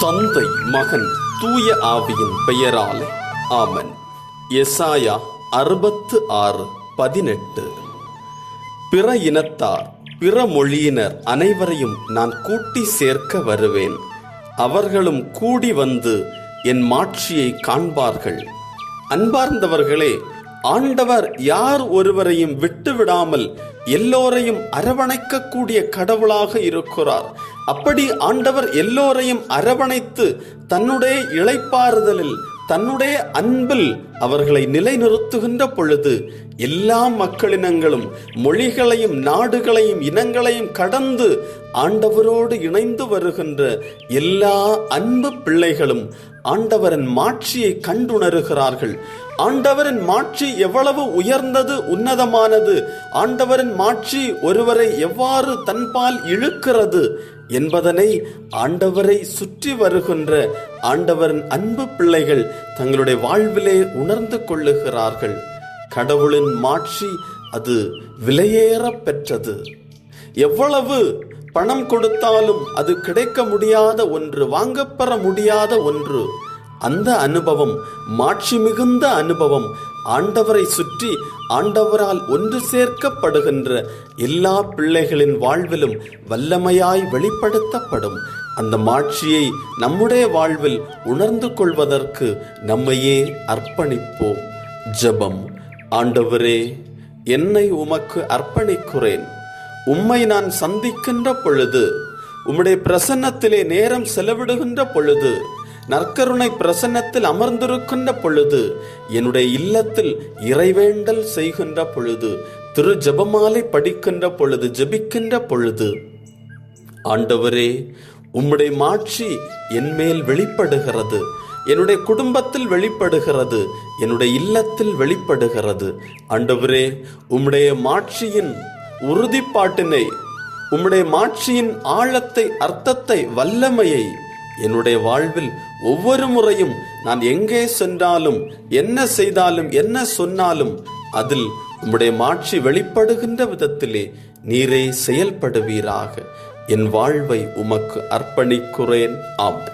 தந்தை, மகன், தூய ஆவியின் பெயராலே ஆமென். எசாயா 66:18. பிற இனத்தார், பிற மொழியினர் அனைவரையும் நான் கூட்டி சேர்க்க வருவேன். அவர்களும் கூடி வந்து என் மாட்சியை காண்பார்கள். அன்பார்ந்தவர்களே, ஆண்டவர் யார் ஒருவரையும் விட்டுவிடாமல் எல்லோரையும் அரவணைக்கக்கூடிய கடவுளாக இருக்கிறார். அப்படி ஆண்டவர் எல்லோரையும் அரவணைத்து தன்னுடைய இளைப்பாறுதலில், தன்னுடைய அன்பில் அவர்களை நிலைநிறுத்துகின்ற பொழுது எல்லா மக்களினங்களும், மொழிகளையும், நாடுகளையும், இனங்களையும் கடந்து ஆண்டவரோடு இணைந்து வருகின்ற எல்லா அன்பு பிள்ளைகளும் ஆண்டவரின் மாட்சியை கண்டுணர்கிறார்கள். ஆண்டவரின் மாட்சி எவ்வளவு உயர்ந்தது, உன்னதமானது, ஆண்டவரின் மாட்சி ஒருவரை எவ்வாறு தன்பால் இழுக்கிறது என்பதனை ஆண்டவரை சுற்றி வருகின்ற ஆண்டவரின் அன்பு பிள்ளைகள் தங்களுடைய வாழ்விலே உணர்ந்து கொள்ளுகிறார்கள். கடவுளின் மாட்சி அது விலையேற பெற்றது. எவ்வளவு பணம் கொடுத்தாலும் அது கிடைக்க முடியாத ஒன்று, வாங்கப்பெற முடியாத ஒன்று. அந்த அனுபவம், மாட்சி மிகுந்த அனுபவம், ஆண்டவரை சுற்றி ஆண்டவரால் ஒன்று சேர்க்கப்படுகின்ற எல்லா பிள்ளைகளின் வாழ்விலும் வல்லமையாய் வெளிப்படுத்தப்படும். அந்த மாட்சியை நம்முடைய வாழ்வில் உணர்ந்து கொள்வதற்கு நம்மையே அர்ப்பணிப்போம். ஜெபம். ஆண்டவரே, என்னை உமக்கு அர்ப்பணிக்கிறேன். உம்மை நான் சந்திக்கின்ற பொழுது, உம்முடைய பிரசன்னத்திலே நேரம் செலவிடுகின்ற பொழுது, நற்கருணை பிரசன்னத்தில் அமர்ந்திருக்கின்ற பொழுது, என்னுடைய இல்லத்தில் இறைவேண்டல் செய்கின்ற பொழுது, திரு ஜெபமாலை படிக்கின்ற பொழுது, ஜெபிக்கின்ற பொழுது, ஆண்டவரே, உம்முடைய மாட்சி என்மேல் வெளிப்படுகிறது. என்னுடைய குடும்பத்தில் வெளிப்படுகிறது, என்னுடைய இல்லத்தில் வெளிப்படுகிறது. ஆண்டவரே, உம்முடைய மாட்சியின் உறுதிப்பாட்டினை, உம்முடைய மாட்சியின் ஆழத்தை, அர்த்தத்தை, வல்லமையை என்னுடைய வாழ்வில் ஒவ்வொரு முறையும் நான் எங்கே சென்றாலும், என்ன செய்தாலும், என்ன சொன்னாலும் அதில் உம்முடைய மாட்சி வெளிப்படுகின்ற விதத்திலே நீரே செயல்படுவீராக. என் வாழ்வை உமக்கு அர்ப்பணிக்கிறேன். ஆமென்.